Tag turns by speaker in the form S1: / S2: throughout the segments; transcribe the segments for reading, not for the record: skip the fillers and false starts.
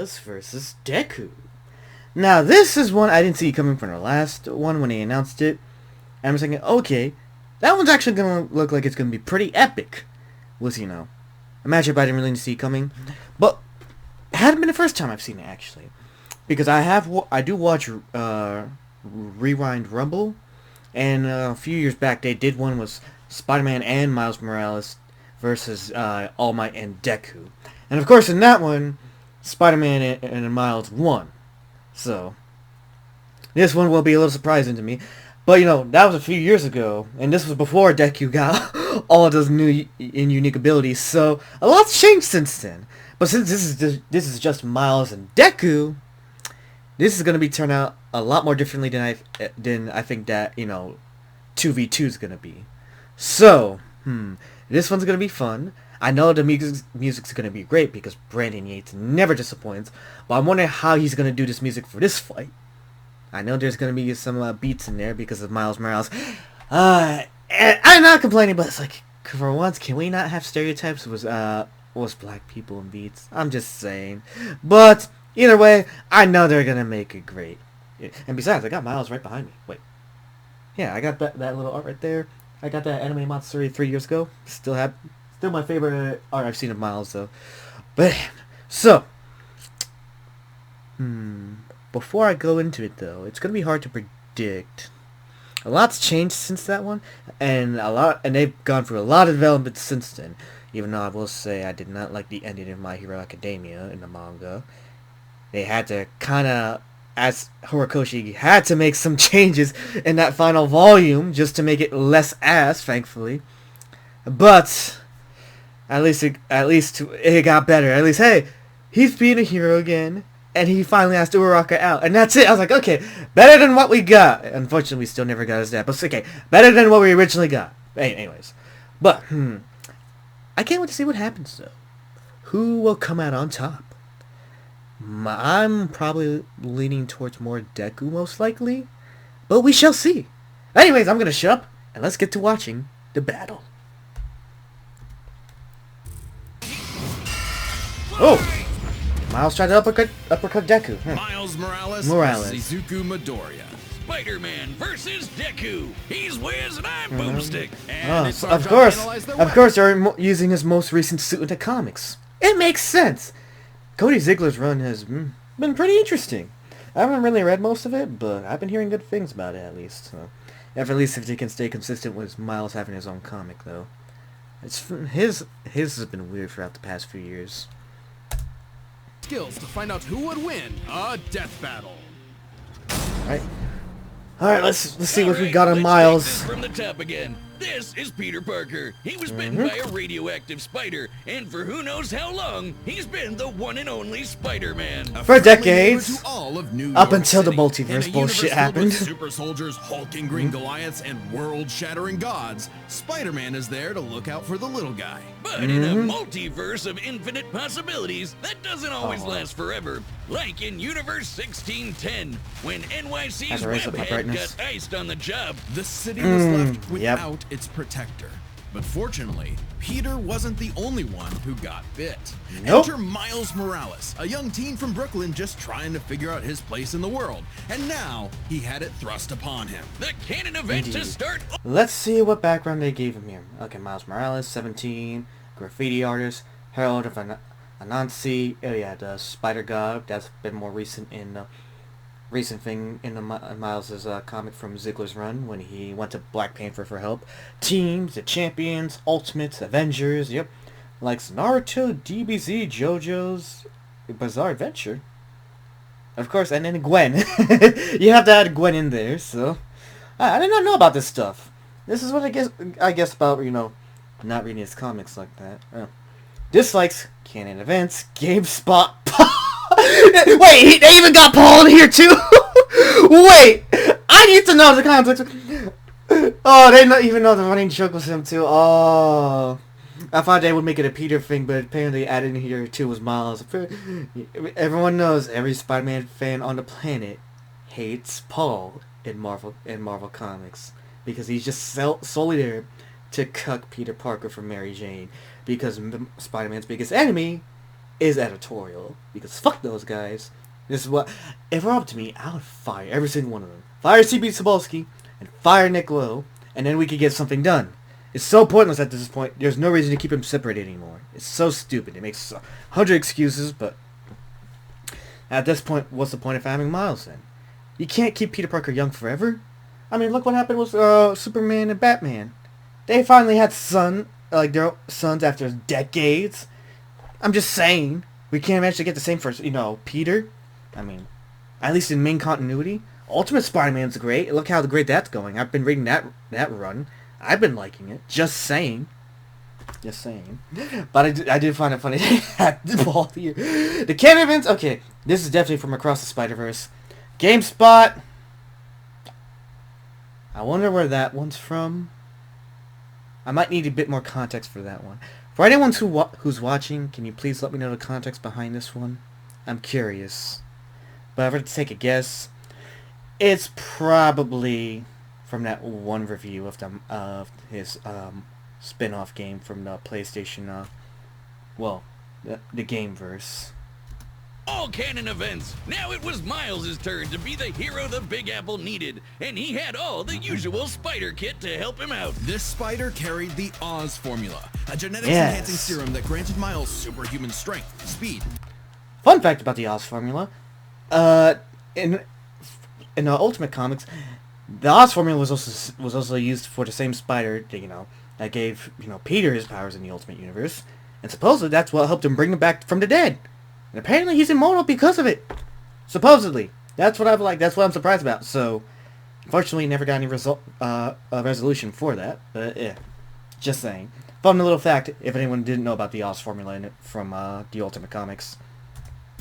S1: Morales versus Deku. Now, this is one I didn't see coming from the last one when they announced it. And I was thinking, okay, that one's actually going to look like it's going to be pretty epic. We'll see, a matchup I didn't really see coming. But it hadn't been the first time I've seen it, actually. Because I do watch Rewind Rumble. And a few years back, they did one with Spider-Man and Miles Morales versus All Might and Deku. And of course, in that one, Spider-Man and Miles won. So, this one will be a little surprising to me. But, that was a few years ago. And this was before Deku got all of those new and unique abilities. So, a lot's changed since then. But since this is just Miles and Deku, this is going to be turned out a lot more differently than I think that, 2v2 is going to be. So, this one's going to be fun. I know the music's going to be great because Brandon Yates never disappoints. But I'm wondering how he's going to do this music for this fight. I know there's going to be some beats in there because of Miles Morales. And I'm not complaining, but it's like, for once, can we not have stereotypes with black people in beats? I'm just saying. But either way, I know they're going to make it great. And besides, I got Miles right behind me. Wait. Yeah, I got that little art right there. I got that anime monster 3 years ago. Still my favorite art I've seen of Miles, though. But, so. Before I go into it, though, it's going to be hard to predict. A lot's changed since that one. And they've gone through a lot of development since then. Even though I will say I did not like the ending of My Hero Academia in the manga. They had to kind of, as Horikoshi had to make some changes in that final volume just to make it less ass, thankfully. But at least it got better. At least, hey, he's being a hero again, and he finally has to Uraraka out, and that's it. I was like, okay, better than what we got. Unfortunately, we still never got his dad, but okay, better than what we originally got. Anyways, but I can't wait to see what happens though. Who will come out on top? I'm probably leaning towards more Deku, most likely. But we shall see. Anyways, I'm going to shut up, and let's get to watching the battle. Oh! Miles tried to uppercut Deku.
S2: Miles Morales. Shizuku Midoriya.
S3: Spider-Man versus Deku. He's Wiz and I'm Boomstick. And
S1: of course, they're using his most recent suit in the comics. It makes sense. Cody Ziegler's run has been pretty interesting. I haven't really read most of it, but I've been hearing good things about it at least. So, at least if they can stay consistent with Miles having his own comic, though. His has been weird throughout the past few years.
S2: Skills to find out who would win a death battle.
S1: All right, let's see what we got on Miles.
S3: Take this from the top again. This is Peter Parker. He was bitten by a radioactive spider, and for who knows how long, he's been the one and only Spider-Man.
S1: For decades, up until the multiverse bullshit happened.
S2: Super soldiers, hulking green Goliaths, and world-shattering gods, Spider-Man is there to look out for the little guy.
S3: But in a multiverse of infinite possibilities, that doesn't always last forever. Like in Universe 1610, when NYC's Webhead got iced on the job.
S2: The city was left without its protector. But fortunately, Peter wasn't the only one who got bit. Enter Miles Morales, a young teen from Brooklyn just trying to figure out his place in the world. And now, he had it thrust upon him.
S3: The canon event to start.
S1: Let's see what background they gave him here. Okay, Miles Morales, 17, graffiti artist, Herald of Anansi. Oh yeah, the Spider God. That's been more recent in recent thing in the Miles' comic from Ziegler's run when he went to Black Panther for help. Teams, the Champions, Ultimates, Avengers, likes Naruto, DBZ, JoJo's Bizarre Adventure. Of course, and then Gwen. You have to add Gwen in there, so I did not know about this stuff. This is what I guess about, not reading his comics like that. Dislikes canon events, GameSpot. Wait, they even got Paul in here too? Wait, I need to know the context. Oh, they don't even know the running joke was him too. Oh, I thought they would make it a Peter thing, but apparently added in here too was Miles. Everyone knows every Spider-Man fan on the planet hates Paul in Marvel Comics because he's just solely there to cuck Peter Parker from Mary Jane because Spider-Man's biggest enemy is editorial, because fuck those guys. This is what, if it were up to me, I would fire every single one of them. Fire CB Cebulski and fire Nick Lowe, and then we could get something done. It's so pointless at this point. There's no reason to keep him separated anymore. It's so stupid. It makes 100 excuses, but at this point, what's the point of having Miles then? You can't keep Peter Parker young forever. I mean, look what happened with Superman and Batman. They finally had their sons after decades. I'm just saying, we can't manage to get the same for, Peter. I mean, at least in main continuity. Ultimate Spider-Man's great. Look how great that's going. I've been reading that run. I've been liking it. Just saying. But I did find it funny at the ball here. The canon events, okay, this is definitely from Across the Spider-Verse. GameSpot. I wonder where that one's from. I might need a bit more context for that one. For anyone who's watching, can you please let me know the context behind this one? I'm curious. But if I were to take a guess, it's probably from that one review of his spin-off game from the PlayStation, the Gameverse.
S3: All canon events. Now it was Miles' turn to be the hero the Big Apple needed, and he had all the usual spider kit to help him out.
S2: This spider carried the Oz formula, a genetics-enhancing serum that granted Miles superhuman strength, speed.
S1: Fun fact about the Oz formula, in the Ultimate Comics, the Oz formula was also used for the same spider that gave Peter his powers in the Ultimate Universe, and supposedly that's what helped him bring him back from the dead. And apparently he's immortal because of it. Supposedly. That's what I'm surprised about. So, unfortunately, never got any resolution for that. But, yeah. Just saying. Fun little fact, if anyone didn't know about the Oz formula from the Ultimate Comics.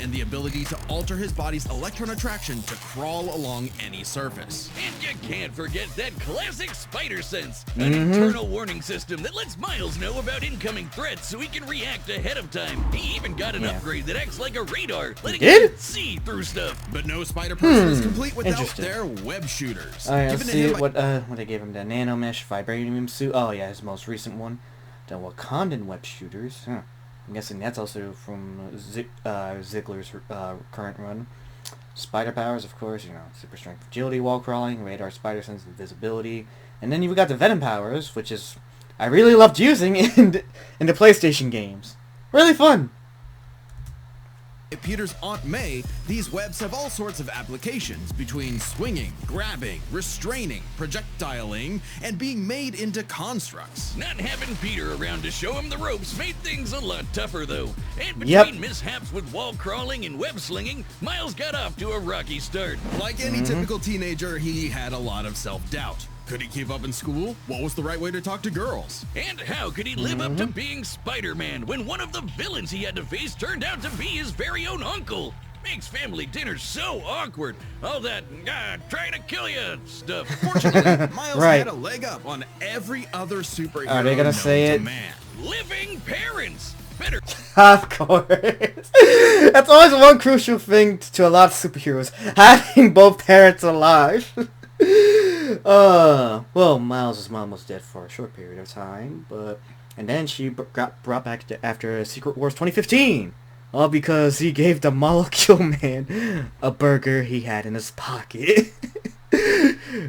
S2: And the ability to alter his body's electron attraction to crawl along any surface.
S3: And you can't forget that classic spider sense, an internal warning system that lets Miles know about incoming threats so he can react ahead of time. He even got an upgrade that acts like a radar, letting him see through stuff.
S2: But no spider person is complete without their web shooters.
S1: Alright, let's see what they gave him. The nano mesh vibranium suit. Oh yeah, his most recent one. The Wakandan web shooters. Huh. I'm guessing that's also from Ziggler's current run. Spider powers, of course, super strength, agility, wall crawling, radar, spider sense, invisibility. And then you've got the Venom powers, which is I really loved using in the PlayStation games. Really fun.
S2: Peter's Aunt May, these webs have all sorts of applications between swinging, grabbing, restraining, projectiling, and being made into constructs.
S3: Not having Peter around to show him the ropes made things a lot tougher, though. And between mishaps with wall crawling and web slinging, Miles got off to a rocky start.
S2: Like any typical teenager, he had a lot of self-doubt. Could he keep up in school? What was the right way to talk to girls?
S3: And how could he live up to being Spider-Man when one of the villains he had to face turned out to be his very own uncle? Makes family dinner so awkward. All that, trying to kill you stuff.
S2: Fortunately, Miles had a leg up on every other superhero.
S1: Are they gonna say it?
S2: Man.
S3: Living parents. Better.
S1: Of course. That's always one crucial thing to a lot of superheroes. Having both parents alive. Well, Miles' mom was dead for a short period of time, and then she got brought back after Secret Wars 2015, all because he gave the Molecule Man a burger he had in his pocket.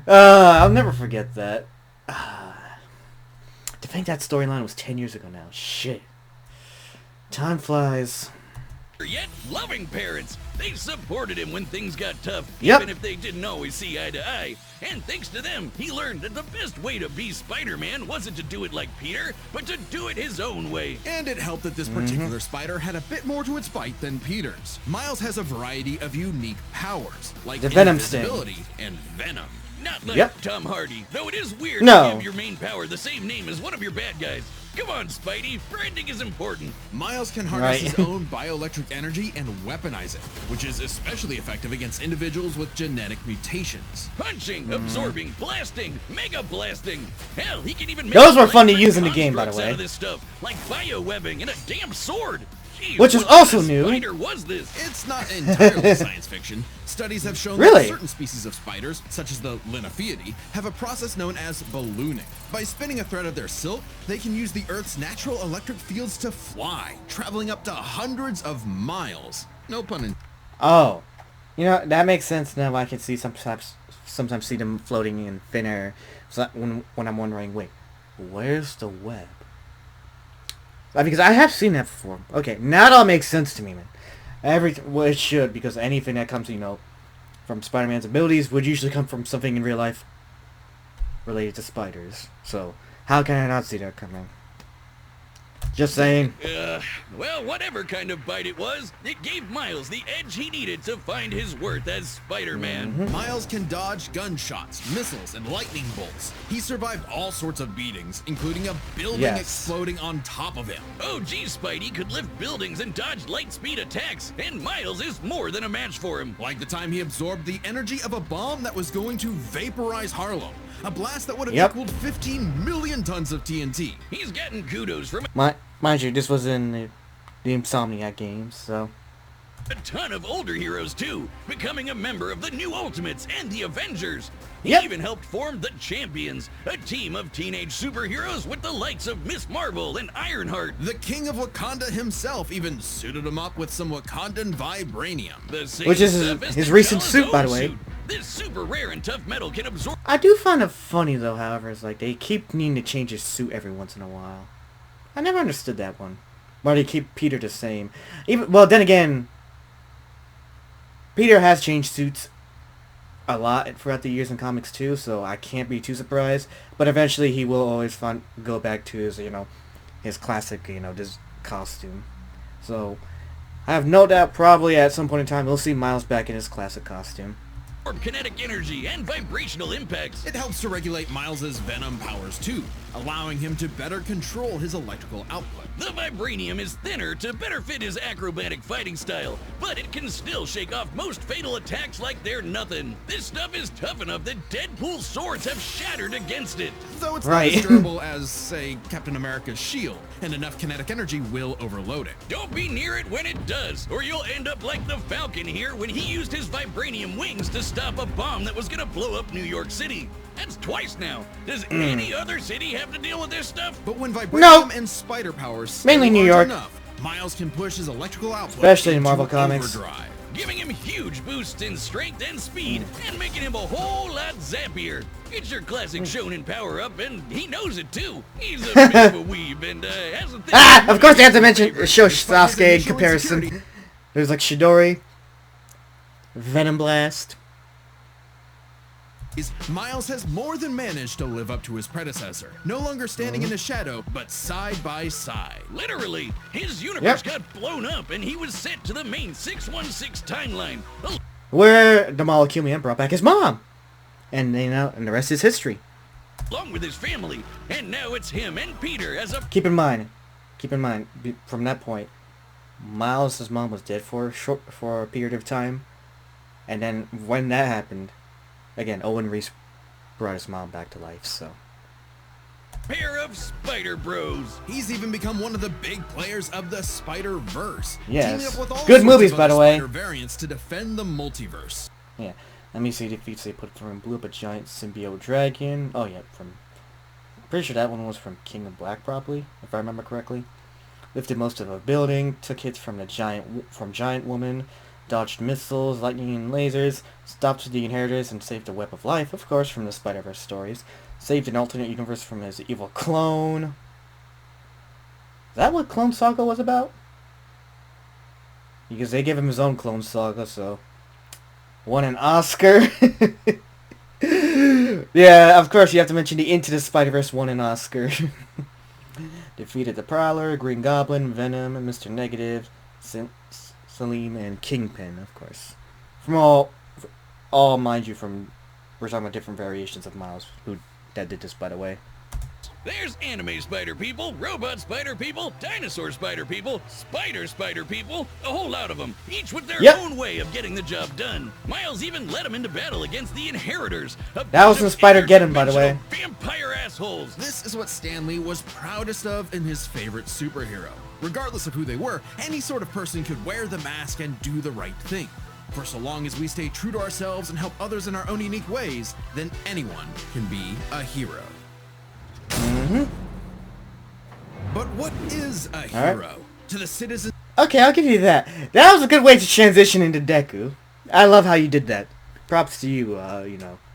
S1: I'll never forget that. To think that storyline was 10 years ago now. Shit. Time flies.
S3: Yet loving parents. They supported him when things got tough,
S1: Yep.
S3: even if they didn't always see eye to eye. And thanks to them, he learned that the best way to be Spider-Man wasn't to do it like Peter, but to do it his own way.
S2: And it helped that this particular spider had a bit more to its bite than Peter's. Miles has a variety of unique powers, like
S1: The Venom
S2: invisibility and venom.
S3: Not like Tom Hardy, though it is weird
S1: No.
S3: to give your main power the same name as one of your bad guys. Come on, Spidey, branding is important.
S2: Miles can harness his own bioelectric energy and weaponize it, which is especially effective against individuals with genetic mutations.
S3: Punching, absorbing, blasting, mega blasting. Hell, he can even make
S1: Those were fun to use in the game, by the
S3: constructs
S1: way.
S3: out of this stuff, like biowebbing and a damn sword. Jeez,
S1: which is
S3: what
S1: also
S3: kind of
S1: new.
S3: spider was this?
S2: It's not entirely science fiction. Studies have shown
S1: Really?
S2: that certain species of spiders, such as the Linnaeufeidae, have a process known as ballooning. By spinning a thread of their silk, they can use the Earth's natural electric fields to fly, traveling up to hundreds of miles. No pun intended.
S1: Oh, you know that makes sense now. I can see sometimes see them floating in thin air. So when I'm wondering, wait, where's the web? Because I have seen that before. Okay, now it all makes sense to me, man. Well, it should, because anything that comes, from Spider-Man's abilities would usually come from something in real life related to spiders. So how can I not see that coming? Just saying.
S3: Well, whatever kind of bite it was, it gave Miles the edge he needed to find his worth as Spider-Man.
S2: Miles can dodge gunshots, missiles, and lightning bolts. He survived all sorts of beatings, including a building exploding on top of him.
S3: Oh, geez, Spidey could lift buildings and dodge light-speed attacks, and Miles is more than a match for him.
S2: Like the time he absorbed the energy of a bomb that was going to vaporize Harlem. A blast that would have equaled 15 million tons of TNT.
S3: He's getting kudos from
S1: Mind you, this was in the Insomniac games, so...
S3: a ton of older heroes, too, becoming a member of the New Ultimates and the Avengers. He
S1: Yep.
S3: even helped form the Champions, a team of teenage superheroes with the likes of Miss Marvel and Ironheart.
S2: The King of Wakanda himself even suited him up with some Wakandan vibranium.
S3: The same
S1: Which is
S3: stuff as
S1: his
S3: the
S1: recent
S3: Bella's
S1: suit, by
S3: own
S1: the way.
S3: suit. This super rare and tough metal can absorb...
S1: I do find it funny, though, however, it's like they keep needing to change his suit every once in a while. I never understood that one. Why do they keep Peter the same? Well, then again, Peter has changed suits a lot throughout the years in comics too, so I can't be too surprised. But eventually, he will always go back to his, his classic, this costume. So I have no doubt, probably at some point in time, we'll see Miles back in his classic costume.
S3: kinetic energy and vibrational impacts.
S2: It helps to regulate Miles's venom powers too, allowing him to better control his electrical output.
S3: The vibranium is thinner to better fit his acrobatic fighting style, but it can still shake off most fatal attacks like they're nothing. This stuff is tough enough that Deadpool's swords have shattered against it.
S2: Though it's not as durable as, say, Captain America's shield, and enough kinetic energy will overload it.
S3: Don't be near it when it does, or you'll end up like the Falcon here when he used his vibranium wings to stop a bomb that was gonna blow up New York City. That's twice now. Does any other city have to deal with this stuff?
S2: But when vibranium and spider powers
S1: mainly New York
S2: enough, Miles can push his electrical output,
S1: especially in Marvel Comics,
S2: overdrive,
S3: giving him huge boosts in strength and speed, and making him a whole lot zappier. It's your classic shonen power-up, and he knows it too. He's a bit of a weeb, and has a thing.
S1: Of course they have to mention show Sasuke in comparison. There's like Shidori, Venom Blast.
S2: Miles has more than managed to live up to his predecessor, no longer standing in the shadow, but side by side.
S3: Literally, his universe got blown up, and he was sent to the main 616 timeline,
S1: where the Molecule Man brought back his mom. And and the rest is history.
S3: Along with his family, and now it's him and Peter as a...
S1: Keep in mind, from that point, Miles' mom was dead for a period of time, and then when that happened, again, Owen Reese brought his mom back to life, so...
S3: pair of Spider Bros.
S2: He's even become one of the big players of the Spider-Verse.
S1: Yes.
S2: Teaming up with all
S1: Good
S2: sorts
S1: movies,
S2: of
S1: by the
S2: other
S1: way.
S2: Spider variants to defend the multiverse.
S1: Yeah. Let me see the defeats they put through in blue up a giant symbiote dragon. Oh yeah, pretty sure that one was from King of Black, probably, if I remember correctly. Lifted most of a building, took hits from Giant Woman, dodged missiles, lightning and lasers, stopped the Inheritors and saved a Web of Life, of course, from the Spider-Verse stories. Saved an alternate universe from his evil clone. Is that what Clone Saga was about? Because they gave him his own Clone Saga, so... won an Oscar. Yeah, of course you have to mention the Into the Spider-Verse won an Oscar. Defeated the Prowler, Green Goblin, Venom, Mr. Negative, Salim, and Kingpin, of course. From all mind you, we're talking about different variations of Miles, that did this, by the way.
S3: There's anime spider people, robot spider people, dinosaur spider people, spider people, a whole lot of them, each with their own way of getting the job done. Miles even led them into battle against the Inheritors.
S1: That was in Spider-Geddon, by the way.
S3: Vampire assholes.
S2: This is what Stan Lee was proudest of in his favorite superhero. Regardless of who they were, any sort of person could wear the mask and do the right thing. For so long as we stay true to ourselves and help others in our own unique ways, then anyone can be a hero. But what is a hero? To the citizens...
S1: Okay, I'll give you that. That was a good way to transition into Deku. I love how you did that. Props to you,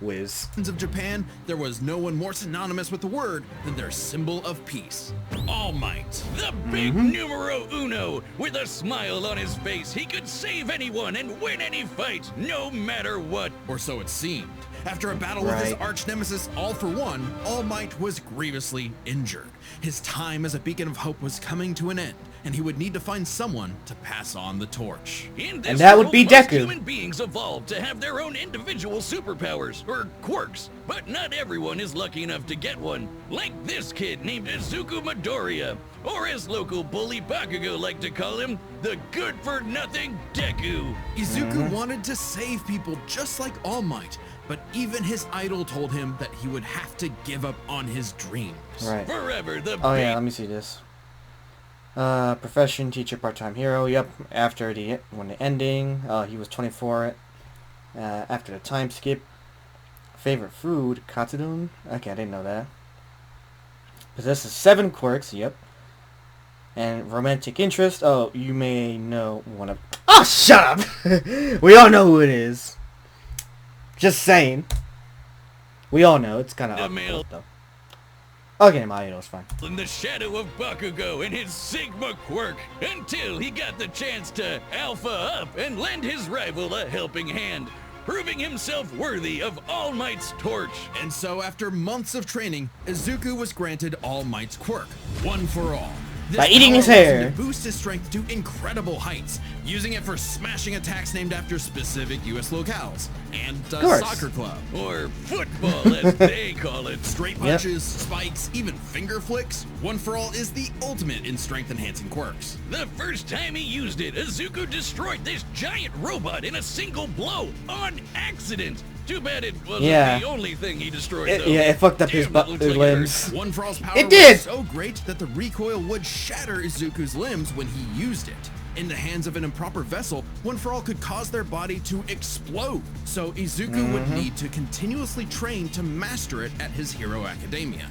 S1: Wiz.
S2: of Japan, there was no one more synonymous with the word than their symbol of peace.
S3: All Might, the big numero uno. With a smile on his face, he could save anyone and win any fight, no matter what.
S2: Or so it seemed. After a battle with his arch-nemesis All For One, All Might was grievously injured. His time as a beacon of hope was coming to an end, and he would need to find someone to pass on the torch.
S3: And
S1: that would be Deku.
S3: Human beings evolved to have their own individual superpowers, or quirks, but not everyone is lucky enough to get one. Like this kid named Izuku Midoriya, or as local bully Bakugo liked to call him, the good-for-nothing Deku.
S2: Izuku wanted to save people just like All Might, but even his idol told him that he would have to give up on his dreams.
S1: Right.
S3: Forever the
S1: Oh yeah, let me see this. Profession, teacher, part-time hero. Yep. After the ending, he was 24. After the time skip, favorite food, katsudon. Okay, I didn't know that. Possesses 7 quirks. Yep. And romantic interest. Oh, you may know one of. Oh, shut up! We all know who it is. Just saying. We all know. It's kind of awkward, though. Okay, my idol's fine.
S3: In the shadow of Bakugo and his Sigma quirk, until he got the chance to alpha up and lend his rival a helping hand, proving himself worthy of All Might's torch.
S2: And so after months of training, Izuku was granted All Might's quirk, One For All. This
S1: by eating his
S2: power allows him
S1: hair.
S2: to boost his strength to incredible heights, using it for smashing attacks named after specific U.S. locales, and a soccer club.
S3: Or football, as they call it.
S2: Straight punches, spikes, even finger flicks. One For All is the ultimate in strength-enhancing quirks.
S3: The first time he used it, Izuku destroyed this giant robot in a single blow, on accident. Too bad it wasn't the only thing he destroyed, though.
S1: Yeah, it fucked up his limbs.
S2: One For All's power
S1: It did!
S2: was so great that the recoil would shatter Izuku's limbs when he used it. In the hands of an improper vessel, One For All could cause their body to explode, so Izuku would need to continuously train to master it at his Hero Academia.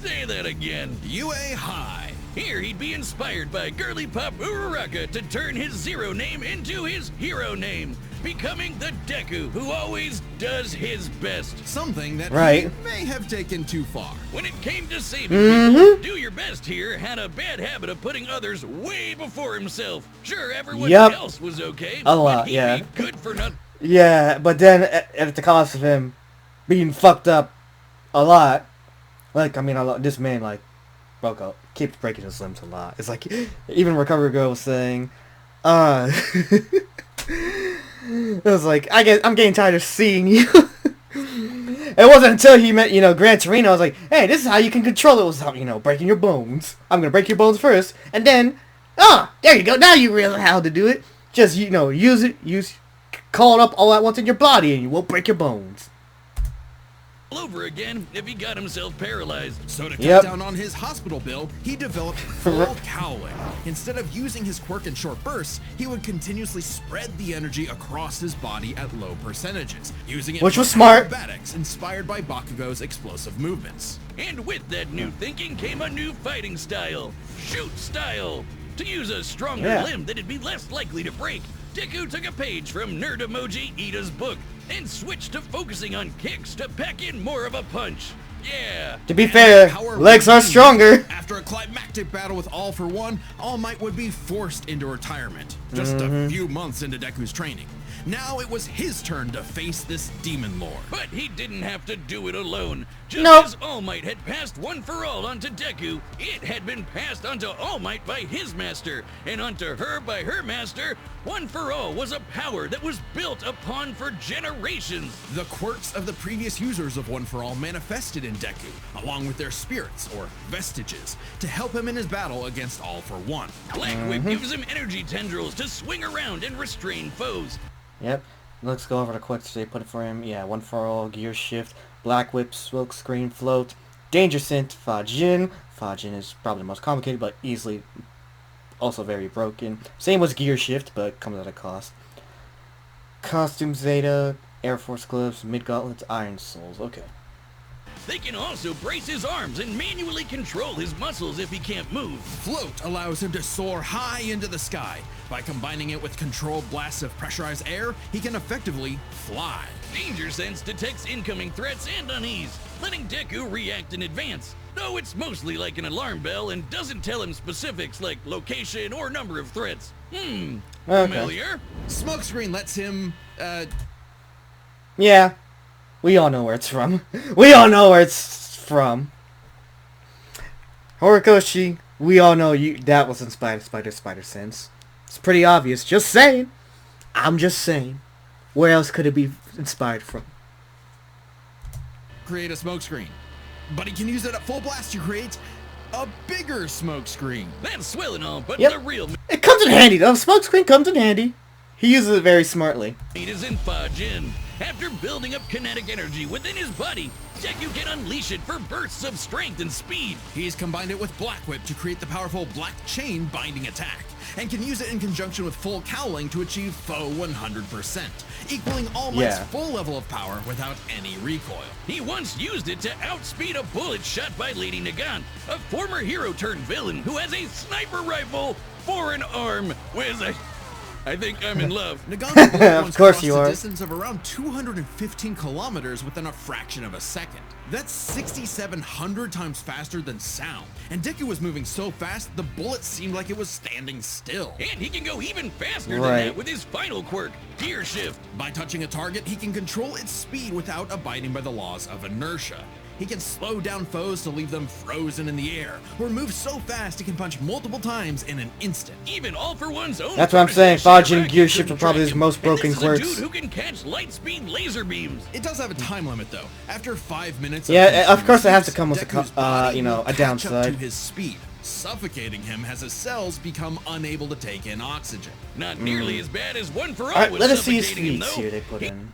S3: Say that again.
S2: UA High.
S3: Here he'd be inspired by girly pop Uraraka to turn his zero name into his hero name, becoming the Deku who always does his best.
S2: Something that he may have taken too far.
S3: When it came to saving people, Do Your Best here had a bad habit of putting others way before himself. Sure, everyone else was okay,
S1: but
S3: he'd be good for nothing.
S1: Yeah, but then at the cost of him being fucked up a lot. Like, I mean, this man, like, keeps breaking his limbs a lot. It's like, even Recovery Girl was saying, it was like, I'm getting tired of seeing you. It wasn't until he met, Gran Torino, I was like, hey, this is how you can control it without, breaking your bones. I'm gonna break your bones first, and then, there you go, now you realize how to do it. Just, call it up all at once in your body, and you won't break your bones.
S3: Over again if he got himself paralyzed.
S2: So to cut down on his hospital bill, he developed full cowling. Instead of using his quirk in short bursts, he would continuously spread the energy across his body at low percentages, using it
S1: which
S2: for
S1: was smart.
S2: Acrobatics inspired by Bakugo's explosive movements.
S3: And with that new thinking came a new fighting style, shoot style. To use a stronger limb that'd be less likely to break, Deku took a page from Nerd Emoji Ida's book and switched to focusing on kicks to pack in more of a punch. Yeah.
S1: To be fair, legs are stronger.
S2: After a climactic battle with All For One, All Might would be forced into retirement, just a few months into Deku's training. Now it was his turn to face this demon lord.
S3: But he didn't have to do it alone. Just as All Might had passed One For All onto Deku, it had been passed onto All Might by his master, and onto her by her master. One For All was a power that was built upon for generations.
S2: The quirks of the previous users of One For All manifested in Deku, along with their spirits, or vestiges, to help him in his battle against All For One.
S3: Black Whip gives him energy tendrils to swing around and restrain foes.
S1: Yep. Let's go over the quirks they put it for him. Yeah, One For All, Gear Shift, Black Whip, Silk Screen, Float, Danger Scent, Fajin. Fajin is probably the most complicated, but easily also very broken. Same was Gear Shift, but comes at a cost. Costume Zeta, Air Force Gloves, Mid Gauntlets, Iron Souls. Okay.
S3: They can also brace his arms and manually control his muscles if he can't move.
S2: Float allows him to soar high into the sky. By combining it with controlled blasts of pressurized air, he can effectively fly.
S3: Danger Sense detects incoming threats and unease, letting Deku react in advance. Though it's mostly like an alarm bell and doesn't tell him specifics like location or number of threats. Familiar?
S2: Smokescreen lets him,
S1: Yeah. We all know where it's from. We all know where it's from. Horikoshi, we all know that was inspired Spider Sense. It's pretty obvious. Just saying. I'm just saying. Where else could it be inspired from?
S2: create a smokescreen. But he can use it at full blast to create a bigger smokescreen.
S3: That's swell and all, but
S1: Yep.
S3: the real
S1: It comes in handy. The smokescreen comes in handy. He uses it very smartly.
S3: meat is in Fajin. After building up kinetic energy within his body, Deku can unleash it for bursts of strength and speed.
S2: He's combined it with Black Whip to create the powerful Black Chain binding attack, and can use it in conjunction with Full Cowling to achieve foe 100%, equaling All Might's
S1: Yeah.
S2: full level of power without any recoil.
S3: He once used it to outspeed a bullet shot by Lady Nagant, a former hero turned villain who has a sniper rifle for an arm. I think I'm in love.
S2: Nagant's bullet
S1: Of
S2: once
S1: course
S2: crossed
S1: you
S2: a
S1: are.
S2: distance of around 215 kilometers within a fraction of a second. That's 6,700 times faster than sound. And Deku was moving so fast, the bullet seemed like it was standing still.
S3: And he can go even faster than
S1: Right.
S3: that with his final quirk, Gear Shift.
S2: By touching a target, he can control its speed without abiding by the laws of inertia. He can slow down foes to leave them frozen in the air, or move so fast he can punch multiple times in an instant.
S3: Even All For One's own.
S1: That's what I'm saying. Fajin Gear Shift are probably his most broken
S3: and this
S1: quirks.
S3: is a dude who can catch light speed laser beams.
S2: It does have a time limit though. After 5 minutes.
S1: Yeah, of course it has to
S2: Deku's
S1: come with
S2: body
S1: a
S2: will catch up
S1: downside.
S2: to his speed, suffocating him as his cells become unable to take in oxygen.
S3: Not nearly as bad as One For All
S1: Alright,
S3: was
S1: let us see his
S3: suffocating him,
S1: feats
S3: though.
S1: here they put in.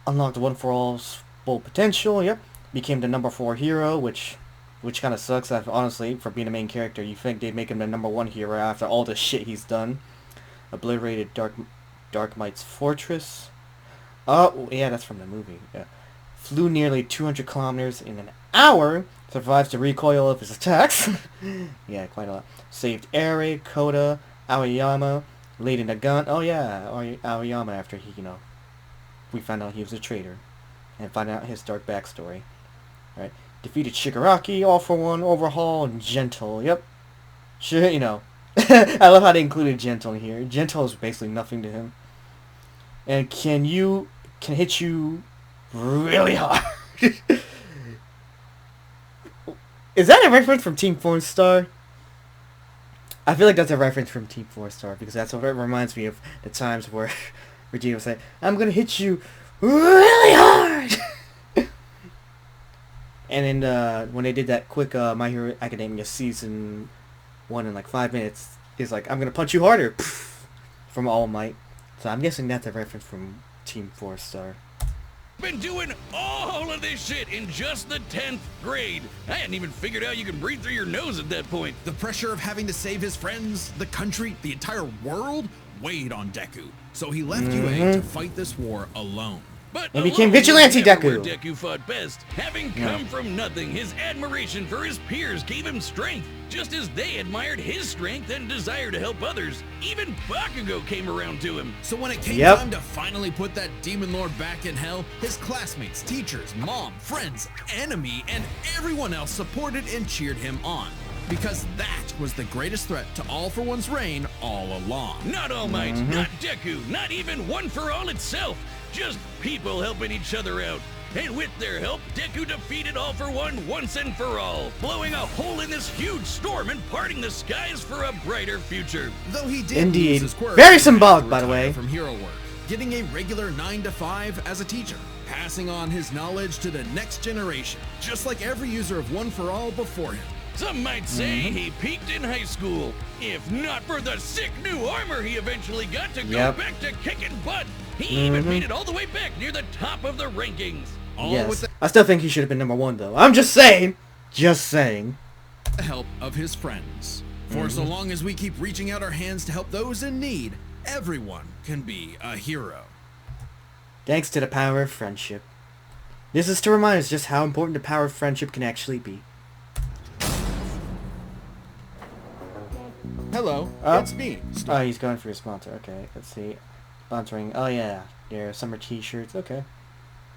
S1: Unlocked One For All's full potential, yep. Became the number 4 hero, which kind of sucks. Honestly, for being a main character, you think they'd make him the number 1 hero after all the shit he's done. Obliterated Dark Might's fortress. Oh, yeah, that's from the movie. Yeah. Flew nearly 200 kilometers in an hour. Survives the recoil of his attacks. Yeah, quite a lot. Saved Eri, Koda, Aoyama, Lady Nagant. Oh yeah, Aoyama after he, we found out he was a traitor. And find out his dark backstory. Right. Defeated Shigaraki, All For One, Overhaul, and Gentle. Yep. Sure, I love how they included Gentle in here. Gentle is basically nothing to him. And can hit you really hard. Is that a reference from Team 4 Star? I feel like that's a reference from Team 4 Star because that's what it reminds me of the times where Vegeta would say, "I'm gonna hit you really hard." And then when they did that quick My Hero Academia season 1 in like 5 minutes, he's like, "I'm gonna punch you harder," from All Might. So I'm guessing that's a reference from Team 4 Star.
S3: Been doing all of this shit in just the 10th grade. I hadn't even figured out you can breathe through your nose at that point.
S2: The pressure of having to save his friends, the country, the entire world weighed on Deku. So he left UA to fight this war alone.
S3: But
S1: And became
S3: alone
S1: Vigilante
S3: was never
S1: Deku.
S3: where Deku fought best. Having come from nothing, his admiration for his peers gave him strength, just as they admired his strength and desire to help others. Even Bakugo came around to him.
S2: So when it came
S1: Yep.
S2: time to finally put that demon lord back in hell, his classmates, teachers, mom, friends, enemy, and everyone else supported and cheered him on. Because that was the greatest threat to All For One's reign all along.
S3: Not All Might, not Deku, not even One For All itself. Just people helping each other out. And with their help, Deku defeated All For One once and for all, blowing a hole in this huge storm and parting the skies for a brighter future.
S2: Though he did
S1: Indeed.
S2: lose his quirk,
S1: Very
S2: he had to
S1: symbolic, by the
S2: retire
S1: way.
S2: from hero work, getting a regular 9 to 5 as a teacher, passing on his knowledge to the next generation, just like every user of One For All before him.
S3: Some might say he peaked in high school. If not for the sick new armor he eventually got to go
S1: Yep.
S3: back to kicking butt. He even made it all the way back near the top of the rankings.
S2: All
S1: Yes.
S2: with
S1: I still think he should have been number 1 though. I'm just saying. Just saying.
S2: the help of his friends. For so long as we keep reaching out our hands to help those in need, everyone can be a hero.
S1: Thanks to the power of friendship. This is to remind us just how important the power of friendship can actually be.
S2: Hello, it's me.
S1: Oh, he's going for a sponsor. Okay, let's see. Sponsoring. Oh yeah, there are summer T-shirts. Okay.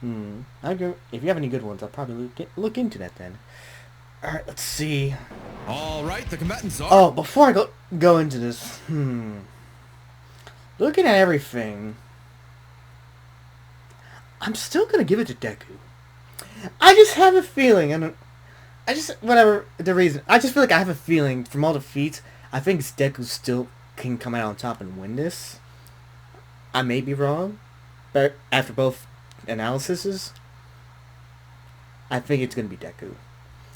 S1: If you have any good ones, I'll probably look into that then. All right, let's see.
S2: All right, the combatants are.
S1: Oh, before I go into this, looking at everything, I'm still gonna give it to Deku. I just have a feeling, whatever the reason, I just feel like I have a feeling from all the feats, I think Deku still can come out on top and win this. I may be wrong, but after both analyses, I think it's gonna be Deku.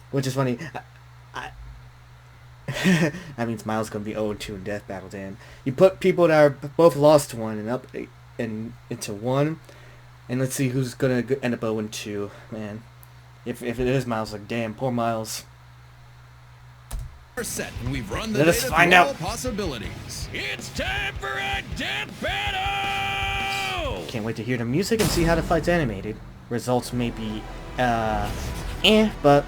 S1: Which is funny. That means Miles gonna be 0-2 in Death Battle. Damn. You put people that are both lost one and up and into one, and let's see who's gonna end up 0-2. Man, if it is Miles, like damn, poor Miles.
S2: We're set, and we've run the
S1: Let us
S2: data
S1: find
S2: through
S1: out.
S2: all possibilities.
S3: It's time for a death battle!
S1: Can't wait to hear the music and see how the fight's animated. Results may be but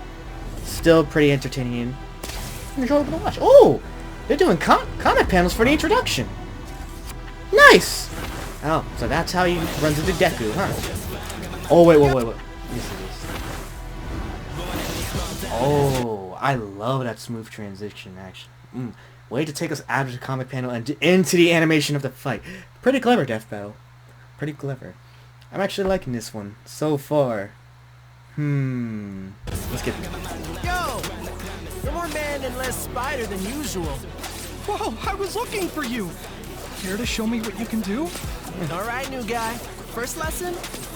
S1: still pretty entertaining and enjoyable to watch. Oh, they're doing comic panels for the introduction. Nice. Oh, so that's how he runs into Deku, huh? Oh wait. Let me see this. Oh, I love that smooth transition, actually. Way to take us out of the comic panel and into the animation of the fight. Pretty clever, Death Battle. Pretty clever. I'm actually liking this one so far. Let's get
S4: Yo! You're more man and less spider than usual.
S5: Whoa, I was looking for you! Care to show me what you can do?
S4: Alright, new guy. First lesson?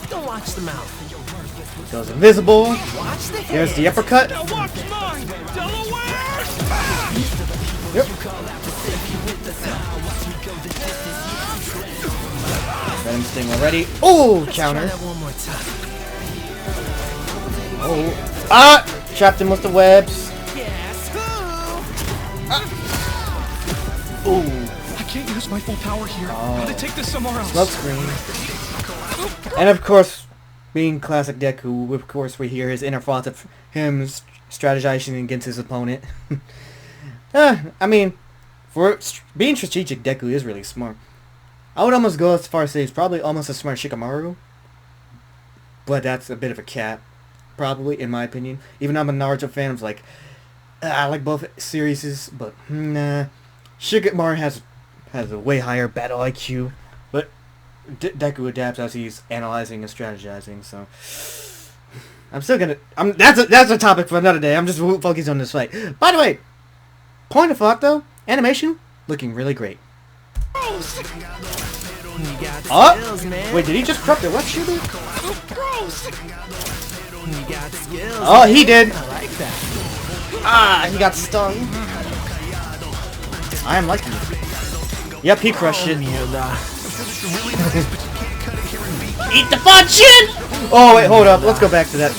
S4: Don't watch the mouth.
S1: Goes invisible.
S4: Watch the head.
S1: There's the uppercut.
S5: Now watch mine! Delaware!
S1: Yep. Venom Sting already. Oh, counter.
S4: Try that one more time.
S1: Oh. Trapped him with the webs.
S4: Guess who?
S1: Ooh.
S5: I can't use my full power here. Gotta take this somewhere else.
S1: Smoke screen. And of course, being classic Deku, of course we hear his inner thoughts of him strategizing against his opponent. I mean, for being strategic, Deku is really smart. I would almost go as far as say he's probably almost as smart as Shikamaru. But that's a bit of a cap, probably, in my opinion. Even though I'm a Naruto fan, I'm like, I like both series, but nah. Shikamaru has a way higher battle IQ, but Deku adapts as he's analyzing and strategizing, so I'm still gonna that's a topic for another day. I'm just focused on this fight. By the way, point of thought though, animation looking really great.
S4: You got skills, man.
S1: Wait, did he just corrupt it? What shooter?
S4: You got skills.
S1: Oh, he did.
S4: I like that.
S1: Ah, he got stung. I am liking it. Yep, he crushed it. Eat the punch! Oh wait, hold up. Let's go back to that.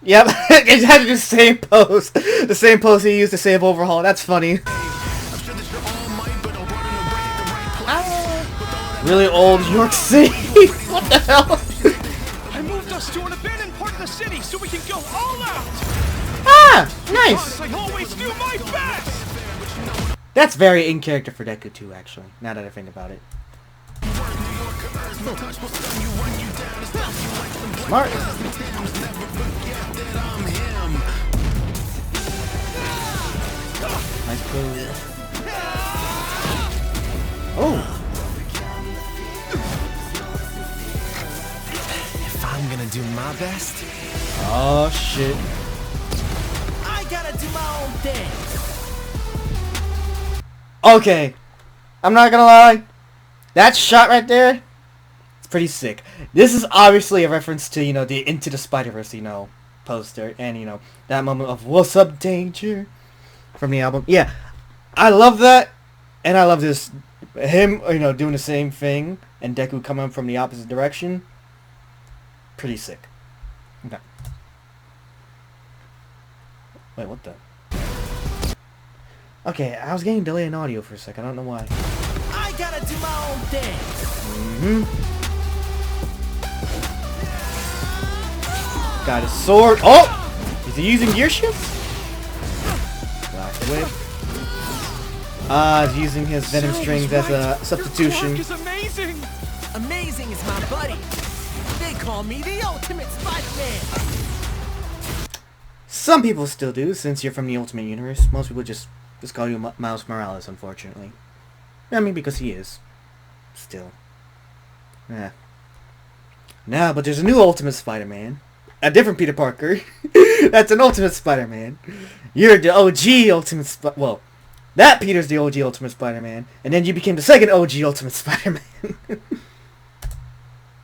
S1: Yep, it had the same pose. The same pose he used to save Overhaul. That's funny. Really old York City. What the hell?
S5: I moved us to an abandoned part of the city so we can go all out!
S1: Ah, nice.
S5: I always do my best!
S1: That's very in character for Deku too, actually. Now that I think about it. Smart. Nice pose. Oh.
S4: If I'm gonna do my best,
S1: Oh shit.
S4: I gotta do my own thing.
S1: Okay. I'm not gonna lie. That shot right there, it's pretty sick. This is obviously a reference to, the Into the Spider-Verse, poster. And, that moment of what's up, danger? From the album. Yeah. I love that. And I love this. Him, doing the same thing. And Deku coming from the opposite direction. Pretty sick. Okay. Wait, what the? Okay, I was getting delay in audio for a second. I don't know why.
S4: I gotta do my own thing.
S1: Got his sword. Oh! Is he using gear shifts? Black whip. He's using his venom strings as a substitution.
S5: Your quirk is amazing.
S4: Amazing is my buddy. They call me the Ultimate Spider-Man.
S1: Some people still do, since you're from the Ultimate Universe. Most people just call you Miles Morales, unfortunately. I mean, because he is. Still. Yeah. Nah, but there's a new Ultimate Spider-Man. A different Peter Parker. That's an Ultimate Spider-Man. You're the OG Ultimate well, that Peter's the OG Ultimate Spider-Man. And then you became the second OG Ultimate Spider-Man.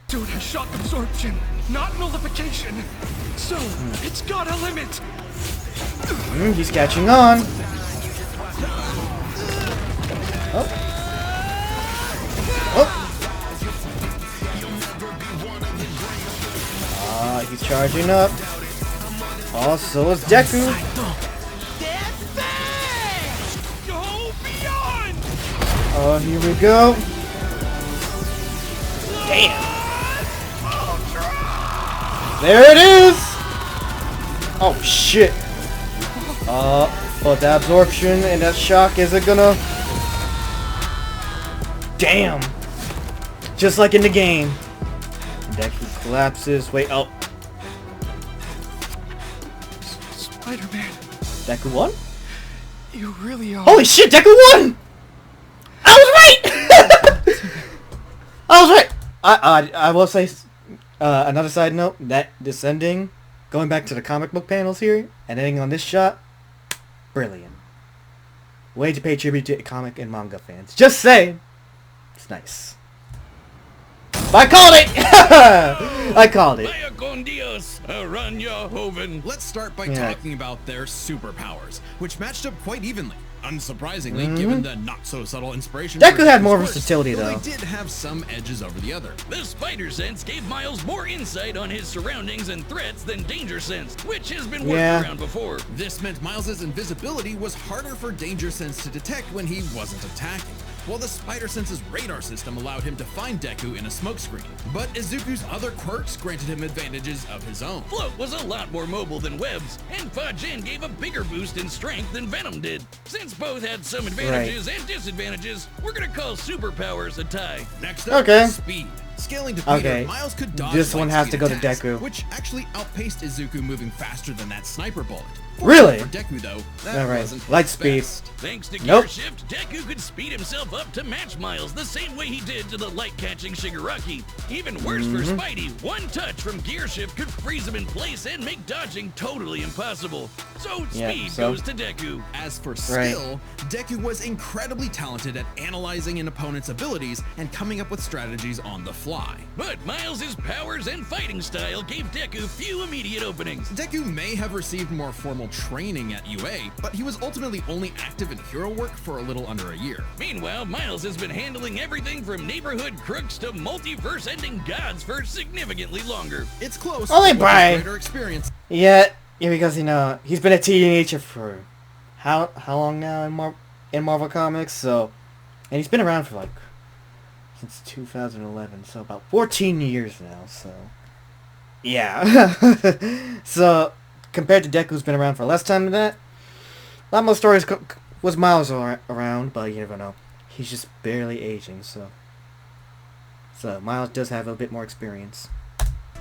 S5: Dude has shock absorption, not nullification. So, it's got a limit.
S1: He's catching on. Oh. He's charging up. Also, it's Deku.
S5: Go beyond.
S1: Oh, here we go. Damn. There it is. Oh shit. But that absorption and that shock isn't gonna. Damn. Just like in the game. Deku collapses. Wait, oh.
S5: Spider-Man,
S1: Deku won?
S5: you really are.
S1: Holy shit, Deku won! I was right! I was right! I will say, another side note, that this ending, going back to the comic book panels here, and ending on this shot, brilliant. Way to pay tribute to comic and manga fans. Just saying! It's nice. I called it! I called it.
S3: Vaya con Dios, Aranya Hoven.
S2: Let's start by talking about their superpowers, which matched up quite evenly. Unsurprisingly, given the not-so-subtle inspiration.
S1: Deku had more versatility, though.
S2: They did have some edges over the other.
S3: The Spider Sense gave Miles more insight on his surroundings and threats than Danger Sense, which has been worked around before.
S2: This meant Miles's invisibility was harder for Danger Sense to detect when he wasn't attacking, while the Spider Sense's radar system allowed him to find Deku in a smokescreen. But Izuku's other quirks granted him advantages of his own.
S3: Float was a lot more mobile than Webs, and Fajin gave a bigger boost in strength than Venom did. Since both had some advantages and disadvantages, we're gonna call superpowers a tie.
S2: Next up, speed. Scaling to Peter, Miles could dodge
S1: this one has to go
S2: attacks,
S1: to Deku,
S2: which actually outpaced Izuku moving faster than that sniper bullet.
S1: Really?
S2: For Deku, though, that wasn't
S1: light speed.
S3: Thanks to Gear Shift, Deku could speed himself up to match Miles the same way he did to the light-catching Shigaraki. Even worse for Spidey, one touch from Gear Shift could freeze him in place and make dodging totally impossible. So speed goes to Deku.
S2: As for skill, Deku was incredibly talented at analyzing an opponent's abilities and coming up with strategies on the fly.
S3: But Miles' powers and fighting style gave Deku few immediate openings.
S2: Deku may have received more formal training at UA, but he was ultimately only active in hero work for a little under a year.
S3: Meanwhile, Miles has been handling everything from neighborhood crooks to multiverse-ending gods for significantly longer.
S2: It's close.
S1: Only by
S2: greater experience.
S1: Yeah, because he's been a teenager for how long now in Marvel Comics? So, and he's been around for like since 2011, so about 14 years now. So, yeah. So, compared to Deku's been around for less time than that, a lot more stories was Miles around, but you never know. He's just barely aging, so Miles does have a bit more experience.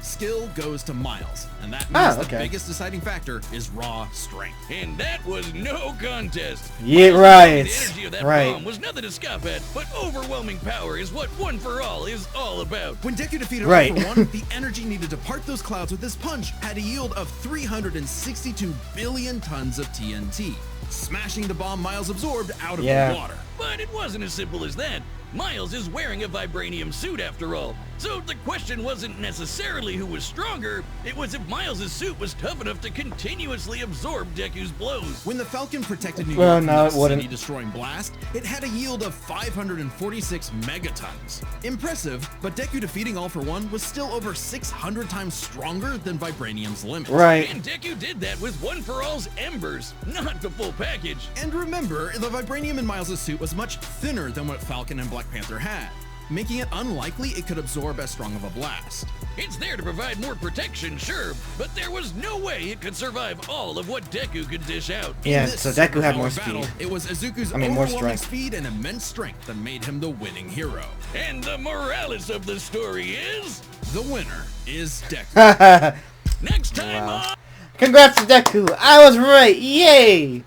S2: Skill goes to Miles, and that means the biggest deciding factor is raw strength.
S3: And that was no contest.
S1: Yeah, right.
S3: The energy of that bomb was nothing to scoff at, but overwhelming power is what One for All is all about.
S2: When Deku defeated All for One, the energy needed to part those clouds with his punch had a yield of 362 billion tons of TNT, smashing the bomb Miles absorbed out of the water.
S3: But it wasn't as simple as that. Miles is wearing a vibranium suit after all, so the question wasn't necessarily who was stronger, it was if Miles' suit was tough enough to continuously absorb Deku's blows.
S2: When the Falcon protected New York
S1: Well,
S2: from
S1: no,
S2: the
S1: it wouldn't.
S2: city-destroying blast, it had a yield of 546 megatons. Impressive, but Deku defeating All for One was still over 600 times stronger than Vibranium's limit.
S1: Right.
S3: And Deku did that with One for All's embers, not the full package.
S2: And remember, the Vibranium in Miles' suit was much thinner than what Falcon and Black Panther had, making it unlikely it could absorb as strong of a blast.
S3: It's there to provide more protection, sure, but there was no way it could survive all of what Deku could dish out.
S1: Yeah,
S2: In this
S1: so Deku had more
S2: battle,
S1: speed.
S2: it was Izuku's
S1: More
S2: overwhelming
S1: strength.
S2: speed and immense strength that made him the winning hero.
S3: And the morales of the story is...
S2: The winner is Deku.
S3: Next time
S1: Wow.
S3: on...
S1: Congrats to Deku. I was right. Yay.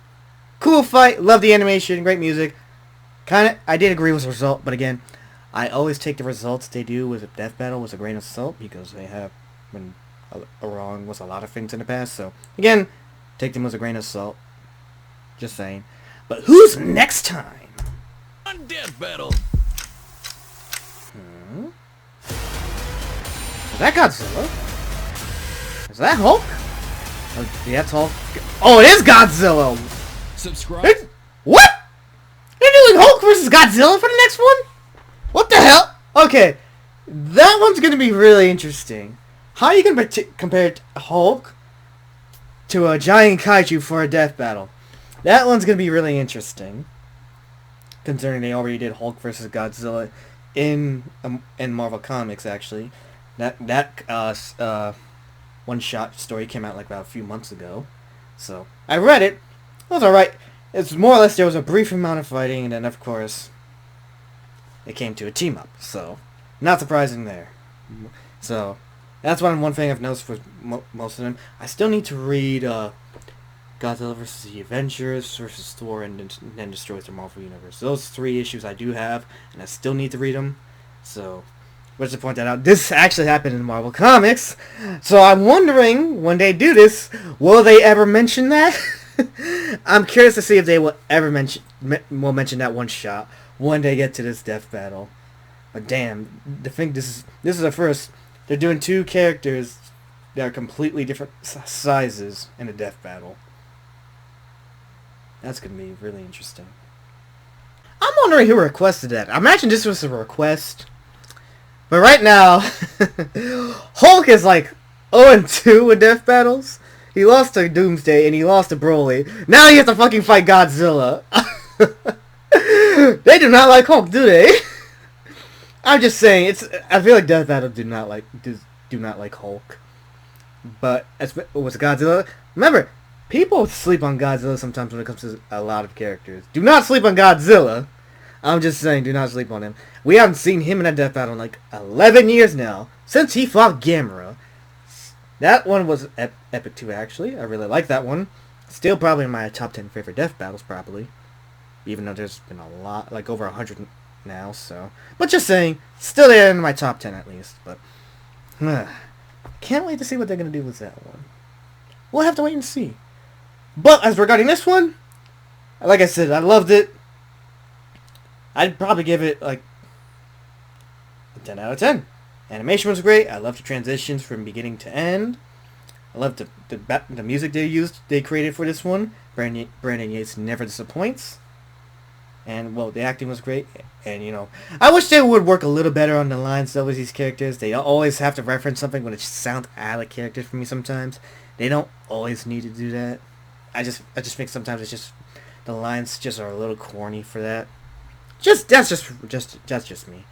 S1: Cool fight. Love the animation. Great music. I did agree with the result, but again, I always take the results they do with a death battle with a grain of salt because they have been wrong with a lot of things in the past. So again, take them with a grain of salt. Just saying. But who's next time?
S3: On Death Battle.
S1: Is that Godzilla? Is that Hulk? Oh, yeah, it's Hulk. Oh, it is Godzilla.
S2: Subscribe.
S1: What? They're doing Hulk versus Godzilla for the next one? What the hell? Okay, that one's gonna be really interesting. How are you gonna compare Hulk to a giant kaiju for a death battle? That one's gonna be really interesting, considering they already did Hulk versus Godzilla in Marvel Comics. Actually, that one-shot story came out like about a few months ago, so I read it. It was alright. It's more or less there was a brief amount of fighting, and then of course it came to a team up. So not surprising there. So that's one thing I've noticed with most of them. I still need to read Godzilla vs. the Avengers versus Thor and then Destroys the Marvel Universe. Those 3 issues I do have, and I still need to read them. So, just to point that out, this actually happened in Marvel Comics. So I'm wondering, when they do this, will they ever mention that? I'm curious to see if they will ever mention that one shot when they get to this death battle. But damn, I think this is the first. They're doing 2 characters that are completely different sizes in a death battle. That's gonna be really interesting. I'm wondering who requested that. I imagine this was a request. But right now, Hulk is like 0-2 in death battles. He lost to Doomsday and he lost to Broly. Now he has to fucking fight Godzilla. They do not like Hulk, do they? I'm just saying, I feel like Death Battle do not like Hulk. But as with Godzilla, remember, people sleep on Godzilla sometimes when it comes to a lot of characters. Do not sleep on Godzilla. I'm just saying, do not sleep on him. We haven't seen him in a death battle in like 11 years now, since he fought Gamera. That one was epic too, actually. I really like that one. Still probably in my top 10 favorite death battles, probably. Even though there's been a lot, like over 100 now, so. But just saying, still there in my top 10 at least. But, can't wait to see what they're going to do with that one. We'll have to wait and see. But as regarding this one, like I said, I loved it. I'd probably give it like a 10 out of 10. Animation was great. I loved the transitions from beginning to end. I loved the music they created for this one. Brandon Yates never disappoints. And well, the acting was great. And you know, I wish they would work a little better on the lines though with these characters. They always have to reference something when it sounds out of character for me sometimes. They don't always need to do that. I just think sometimes it's just the lines just are a little corny for that. That's just me.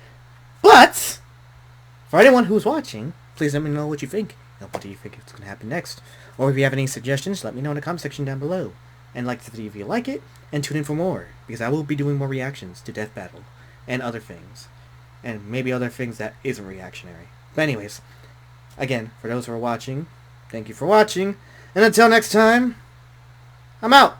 S1: But for anyone who's watching, please let me know what you think. What do you think is going to happen next? Or if you have any suggestions, let me know in the comment section down below. And like the video if you like it, and tune in for more, because I will be doing more reactions to Death Battle, and other things. And maybe other things that isn't reactionary. But anyways, again, for those who are watching, thank you for watching, and until next time, I'm out!